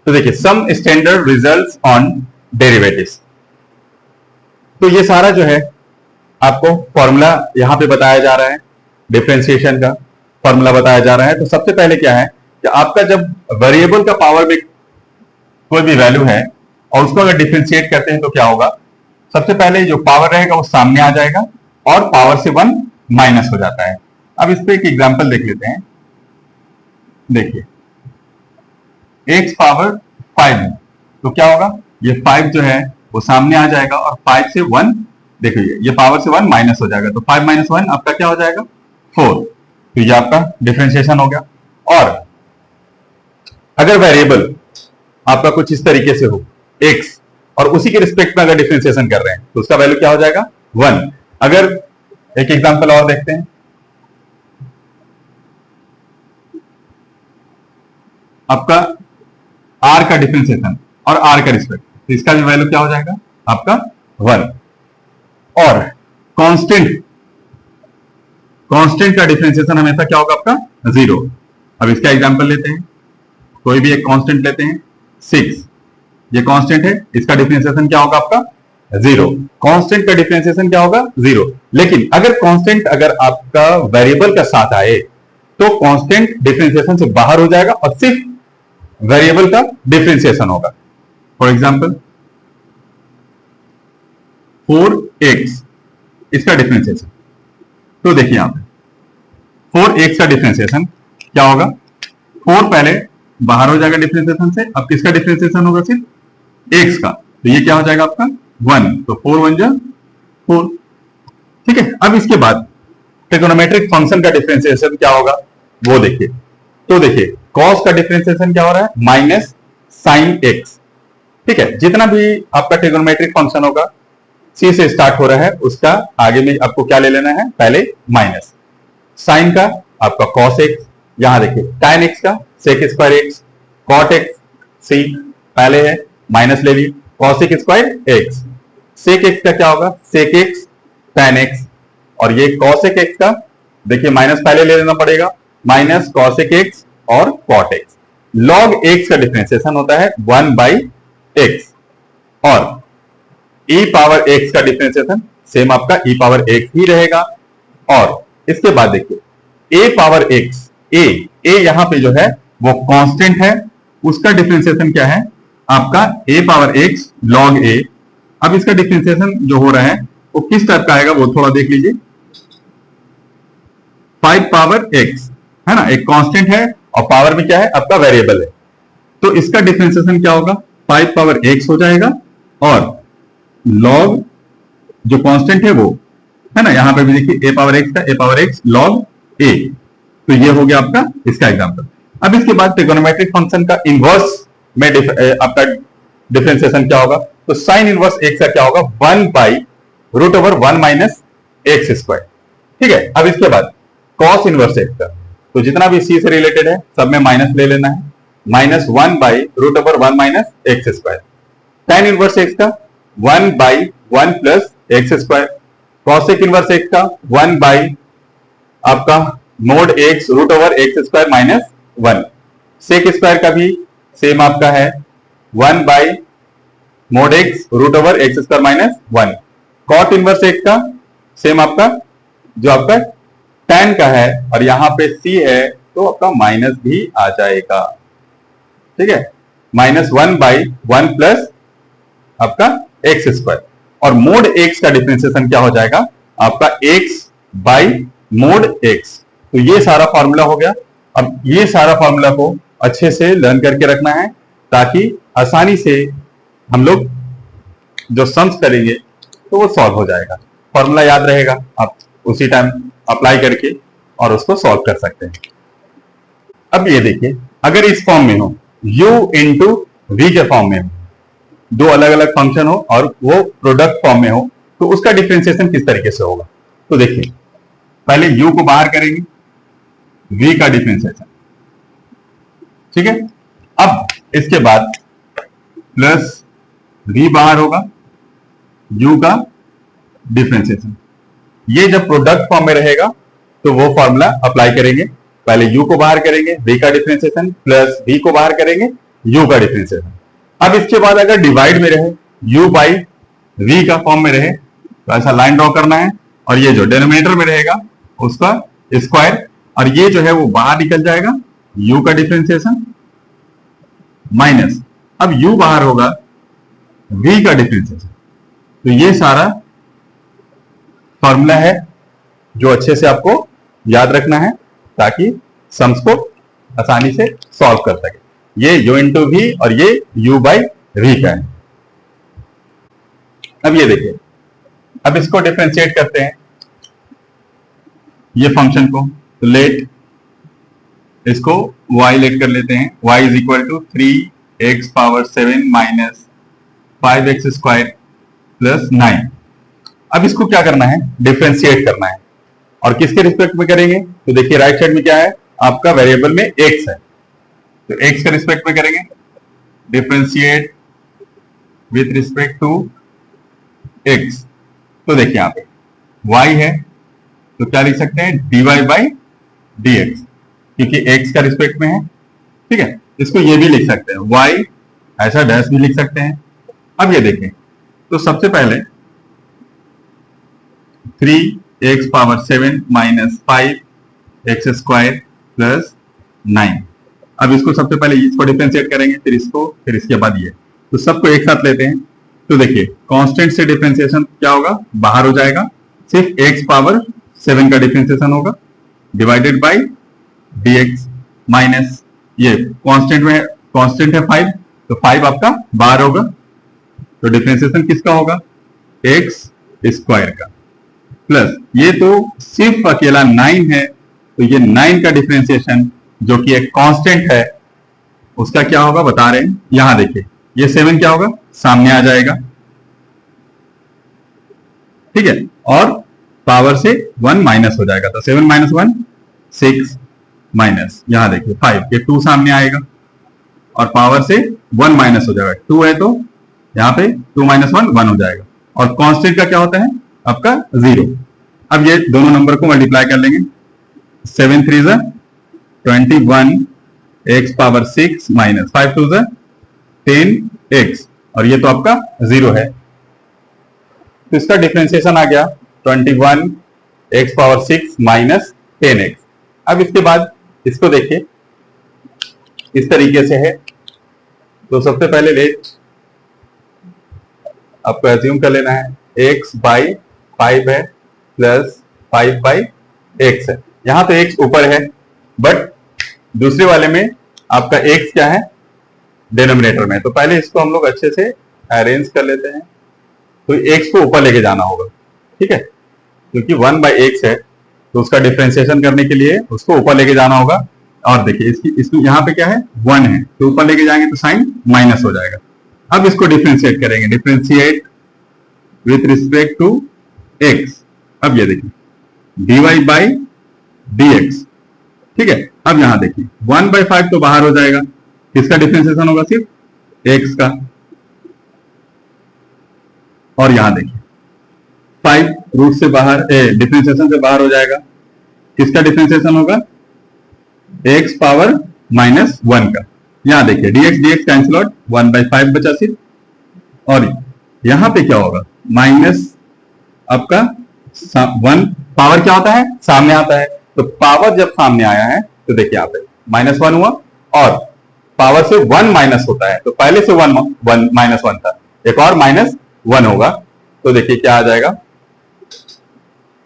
तो देखिए some standard results on derivatives, तो ये सारा जो है आपको फॉर्मूला यहां पे बताया जा रहा है, डिफरेंशिएशन का फॉर्मूला बताया जा रहा है। तो सबसे पहले क्या है कि आपका जब वेरिएबल का पावर में कोई भी वैल्यू है और उसको अगर डिफरेंशिएट करते हैं तो क्या होगा, सबसे पहले जो पावर रहेगा वो सामने आ जाएगा और पावर से 1 माइनस हो जाता है। अब इस पे एक एग्जांपल देख लेते हैं। देखिए x पावर 5 है तो क्या होगा, ये 5 जो है वो सामने आ जाएगा और 5 से 1, देखिए ये पावर से 1 माइनस हो जाएगा, तो 5 माइनस 1 आपका क्या हो जाएगा 4। तो ये आपका डिफरेंशिएशन हो गया। और अगर वेरिएबल आपका कुछ इस तरीके से हो x और उसी के रिस्पेक्ट में अगर डिफरेंशिएशन कर रहे हैं तो उसका वैल्यू क्या हो जाएगा 1। अगर एक एग्जांपल और देखते हैं, आपका r का डिफरेंशिएशन और r का रिस्पेक्ट, तो इसका भी वैल्यू क्या हो जाएगा आपका 1। और कांस्टेंट का डिफरेंशिएशन हमेशा क्या होगा आपका 0। अब इसका एग्जांपल लेते हैं, कोई भी एक कांस्टेंट लेते हैं 6, ये कांस्टेंट है, इसका डिफरेंशिएशन क्या होगा आपका 0। कांस्टेंट का डिफरेंशिएशन क्या होगा 0। लेकिन अगर कांस्टेंट अगर आपका वेरिएबल का साथ आए तो कांस्टेंट डिफरेंशिएशन से बाहर हो जाएगा और सिर्फ वेरिएबल का डिफरेंशिएशन होगा। फॉर एग्जांपल 4x, इसका डिफरेंशिएशन, तो देखिए यहां पे 4x का डिफरेंशिएशन क्या होगा, 4 पहले बाहर हो जाएगा डिफरेंशिएशन से, अब किसका डिफरेंशिएशन होगा सिर्फ x का, तो ये क्या हो जाएगा आपका 1, तो 4 1 जा 4। ठीक है, अब इसके बाद ट्रिगोनोमेट्रिक फंक्शन का डिफरेंशिएशन क्या होगा वो देखिए। तो देखिए cos का डिफरेंशिएशन क्या हो रहा है माइनस साइन x। ठीक है, जितना भी आपका ट्रिगोनोमेट्रिक फंक्शन होगा c से स्टार्ट हो रहा है उसका आगे में आपको क्या ले लेना है, पहले माइनस। साइन का आपका cos x, यहां देखिए tan x का sec square x, cot x c पहले है माइनस ले ली, cosec square x, sec x का क्या होगा sec x tan x, और ये cosec x का देखिए माइनस पहले ले लेना पड़ेगा, माइनस cosec x और cot x। log x का डिफरेंशिएशन होता है 1 बाई x, और e पावर x का डिफरेंशिएशन सेम आपका e पावर x ही रहेगा। और इसके बाद देखिए a पावर x, a यहां पे जो है वो कांस्टेंट है, उसका डिफरेंशिएशन क्या है आपका a power x log a। अब इसका डिफरेंशिएशन जो हो रहा है वो किस टाइप का आएगा वो थोड़ा देख लीजिए। 5 पावर x है ना, एक कांस्टेंट है और पावर में क्या है आपका वेरिएबल है, तो इसका डिफरेंशिएशन क्या होगा 5 पावर x हो जाएगा, और log जो कांस्टेंट है वो है ना, यहां पे भी देखिए a पावर x का a power x log a, तो ये हो गया आपका इसका एग्जांपल। अब इसके बाद ट्रिगोनोमेट्रिक फंक्शन का इनवर्स में आपका डिफरेंशिएशन क्या होगा, तो साइन इनवर्स x का क्या होगा 1 by root over 1 minus x square. ठीक है, अब इसके बाद कॉस इनवर्स x का, तो जितना भी c से रिलेटेड है सब में माइनस ले लेना है, minus 1 by root over 1 minus x square. tan inverse x का 1 by 1 plus x square, cosec inverse x का 1 बाई आपका mod x root over x square minus 1, sec square का भी सेम आपका है 1 by mod x root over x square minus 1, cot inverse x का same आपका जो आपका tan का है, और यहां पे c है तो आपका माइनस भी आ जाएगा। ठीक है, माइनस 1 बाई 1 प्लस आपका एक्स स्क्वायर, और मोड x का डिफरेंशिएशन क्या हो जाएगा आपका x बाई मोड x। तो ये सारा फॉर्मूला हो गया। अब ये सारा फॉर्मूला को अच्छे से लर्न करके रखना है ताकि आसानी से हम लोग जो सम्स करेंगे तो वो सॉल्व हो जाएगा। फॉर्मूला याद रहेगा, आप उसी टाइम अप्लाई करके और उसको सॉल्व कर सकते हैं। अब ये देखिए, अगर इस फॉर्म में हो u इंटू वी के फॉर्म में हो, दो अलग अलग फंक्शन हो और वो प्रोडक्ट फॉर्म में हो, तो उसका डिफरेंशिएशन किस तरीके से होगा। तो देखिए पहले u को बाहर करेंगे, v का डिफरेंशिएशन, ठीक है। अब इसके बाद प्लस v बाहर होगा, u का डिफरेंशिएशन। ये जब प्रोडक्ट फॉर्म में रहेगा तो वो फॉर्मूला अप्लाई करेंगे, पहले u को बाहर करेंगे, v का डिफरेंशिएशन प्लस v को बाहर करेंगे u का डिफरेंशिएशन। अब इसके बाद अगर डिवाइड में रहे u बाई v का फॉर्म में रहे तो ऐसा लाइन ड्रॉ करना है, और ये जो डिनोमिनेटर में रहेगा उसका स्क्वायर, और ये जो है वो बाहर निकल जाएगा u का डिफरेंशिएशन माइनस, अब u बाहर होगा v का डिफरेंशिएशन। तो ये सारा फॉर्मूला है जो अच्छे से आपको याद रखना है ताकि सम्स को आसानी से सॉल्व कर सके। ये u इंटू वी और ये u बाई वी का है। अब ये देखिए, अब इसको डिफरेंशिएट करते हैं ये फंक्शन को, तो लेट इसको y लेट कर लेते हैं, y is equal to 3x power 7 minus 5x square plus 9। अब इसको क्या करना है, डिफरेंशिएट करना है, और किसके रिस्पेक्ट में करेंगे, तो देखिए राइट साइड में क्या है, आपका वेरिएबल में x है, तो x के रिस्पेक्ट में करेंगे, differentiate with respect to x। तो देखिए यहाँ पे y है तो क्या लिख सकते हैं, dy बाई dx, क्योंकि x का रिस्पेक्ट में है। ठीक है, इसको ये भी लिख सकते हैं y ऐसा डैश भी लिख सकते हैं। अब ये देखें, तो सबसे पहले 3x power 7 minus 5x square plus 9। अब इसको सबसे पहले इसको डिफरेंशिएट करेंगे, फिर इसको, फिर इसके बाद ये, तो सबको एक साथ लेते हैं। तो देखिए कांस्टेंट से डिफरेंशिएशन क्या होगा, बाहर हो जाएगा, सिर्फ x पावर 7 का डिफरेंशिएशन होगा डिवाइडेड बाय dx माइनस ये कांस्टेंट में, कांस्टेंट है 5, तो 5 आपका बाहर होगा, तो डिफरेंशिएशन किसका होगा, x स्क्वायर का, प्लस ये तो सिर्फ अकेला 9 है, तो ये 9 का डिफरेंशिएशन जो कि एक कांस्टेंट है उसका क्या होगा बता रहे हैं। यहां देखिए ये 7 क्या होगा, सामने आ जाएगा, ठीक है, और पावर से 1 माइनस हो जाएगा, तो 7 माइनस 1 6 माइनस यहां देखिए 5, ये 2 सामने आएगा और पावर से 1 माइनस हो जाएगा, 2 है तो यहां पे 2 माइनस 1 1 हो जाएगा, और कांस्टेंट का क्या होता है आपका 0। अब ये दोनों नंबर को मल्टीप्लाई कर लेंगे, 7 3 जा 21 x पावर 6 माइनस 5 2 जा 10x, और ये तो आपका 0 है, तो इसका डिफरेंशिएशन आ गया 21 x पावर 6 माइनस 10x। अब इसके बाद इसको देखिए इस तरीके से है, तो सबसे पहले लेट आपको एज्यूम कर लेना है x बाई 5 है प्लस 5 बाई x है, यहां तो x ऊपर है बट दूसरे वाले में आपका x क्या है डिनोमिनेटर में, तो पहले इसको हम लोग अच्छे से अरेंज कर लेते हैं, तो x को ऊपर लेके जाना होगा, ठीक है, क्योंकि 1 बाई x है तो उसका डिफरेंशिएशन करने के लिए उसको ऊपर लेके जाना होगा, और देखिए इसकी यहाँ पे क्या है 1 है, तो ऊपर लेके जाएंगे तो साइन माइनस हो जाएगा। अब इसको डिफरेंशिएट करेंगे, differentiate with respect to x। अब ये देखिए dy बाई dx, ठीक है, अब यहां देखिए 1 बाई 5 तो बाहर हो जाएगा, किसका डिफरेंशिएशन होगा, सिर्फ x का, और यहां देखिए 5 रूट से बाहर डिफरेंशिएशन से बाहर हो जाएगा, किसका डिफरेंशिएशन होगा x पावर माइनस 1 का, यहां देखिए dx dx cancel out, 1 by 5 बचा सिर्फ, और यहां पे क्या होगा माइनस आपका 1, पावर क्या होता है सामने आता है, तो पावर जब सामने आया है तो देखिए यहाँ पे माइनस 1 हुआ, और पावर से 1 माइनस होता है, तो पहले से 1 माइनस 1 था, एक और माइनस 1 होगा, तो देखिए क्या आ जाएगा,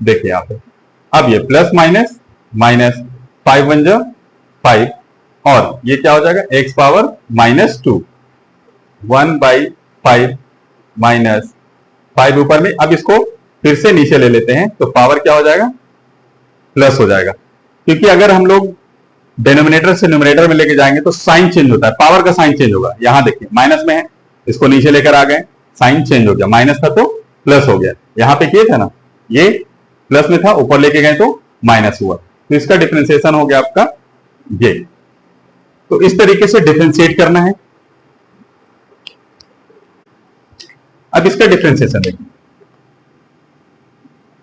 देखिए यहाँ पे अब ये प्लस माइनस माइनस 5 1 जा 5, और ये क्या हो जाएगा x power minus 2, 1 by 5 minus 5 ऊपर में, अब इसको फिर से नीचे ले लेते हैं, तो पावर क्या हो जाएगा प्लस हो जाएगा, क्योंकि अगर हम लोग डिनोमिनेटर से न्यूमरेटर में लेके जाएंगे तो साइन चेंज होता है, पावर का साइन चेंज होगा। यहां देखिए माइनस में है, इसको नीचे लेकर आ गए, साइन चेंज हो गया, माइनस था तो प्लस हो गया, यहां पे किए थे ना, ये प्लस में था ऊपर लेके गए तो माइनस हुआ, तो इसका डिफरेंशिएशन हो गया आपका ये। तो इस तरीके से डिफरेंशिएट करना है। अब इसका डिफरेंशिएशन देखिए,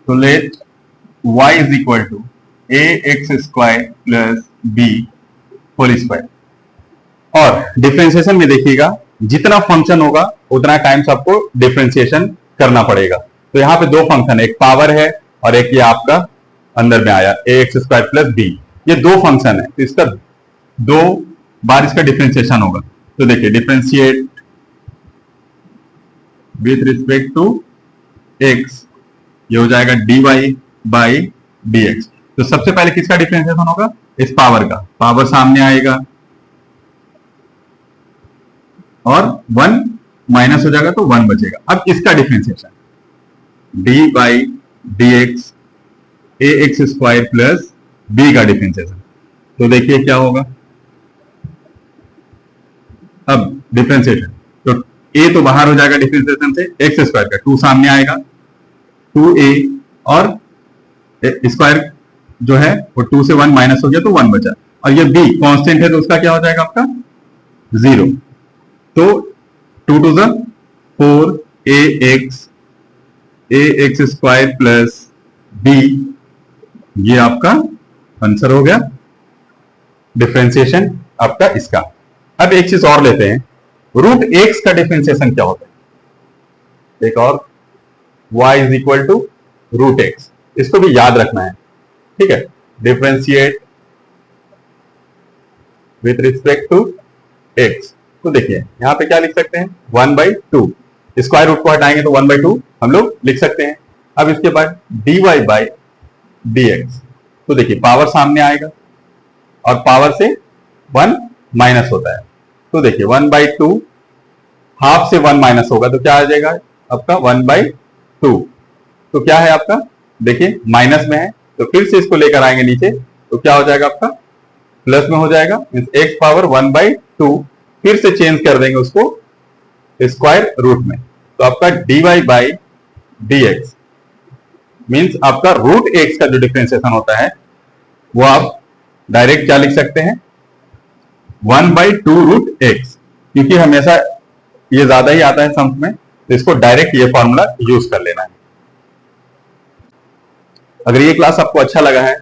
तो let y is equal to ax square plus b whole square, और डिफरेंशिएशन में देखिएगा जितना फंक्शन होगा उतना टाइम्स आपको डिफरेंशिएशन करना पड़ेगा। तो यहाँ पे दो फंक्शन, एक पावर है और एक ये आपका अंदर में आया ax² प्लस बी, ये दो फंक्शन है, तो इसका दो बार इसका डिफरेंशिएशन होगा। तो देखिए differentiate with respect to x, ये हो जाएगा dy बाई dx। तो सबसे पहले किसका डिफरेंशिएशन होगा? इस पावर का, पावर सामने आएगा और 1 माइनस हो जाएगा तो 1 बचेगा। अब इसका differentiation dy by dx ax² plus b का डिफरेंशिएशन, तो देखिए क्या होगा। अब डिफरेंशिएशन तो a तो बाहर हो जाएगा डिफरेंशिएशन से, x² का 2 सामने आएगा, 2a और स्क्वायर जो है वो 2 से 1 माइनस हो गया तो 1 बचा, और ये b कांस्टेंट है तो उसका क्या हो जाएगा आपका 0। तो 2 to the 4 ax² plus b, ये आपका आंसर हो गया डिफरेंशिएशन आपका इसका। अब एक चीज और लेते हैं, रूट x का डिफरेंशिएशन क्या होता है? एक और y is equal to root x, इसको भी याद रखना है, ठीक है। Differentiate with respect to x, तो देखिए यहां पे क्या लिख सकते हैं 1/2, स्क्वायर रूट को हटाएंगे तो 1/2 हम लोग लिख सकते हैं। अब इसके बाद dy बाई dx, तो देखिए पावर सामने आएगा और पावर से 1 माइनस होता है, तो देखिए 1/2 हाफ से 1 माइनस होगा तो क्या आ जाएगा आपका 1/2। तो क्या है आपका, देखिए माइनस में है तो फिर से इसको लेकर आएंगे नीचे तो क्या हो जाएगा आपका प्लस में हो जाएगा, x पावर 1/2 फिर से चेंज कर देंगे उसको स्क्वायर रूट में, तो आपका dy बाई dx मीन्स आपका रूट x का जो डिफरेंशिएशन होता है वो आप डायरेक्ट क्या लिख सकते हैं 1/2 रूट x, क्योंकि हमेशा ये ज्यादा ही आता है सम्स में, तो इसको डायरेक्ट ये फॉर्मूला यूज कर लेना है। अगर ये क्लास आपको अच्छा लगा है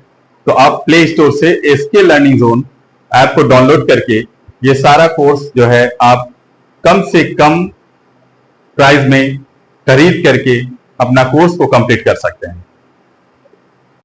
तो आप प्ले स्टोर से एसके लर्निंग जोन ऐप को डाउनलोड करके ये सारा कोर्स जो है आप कम से कम प्राइस में खरीद करके अपना कोर्स को कंप्लीट कर सकते हैं।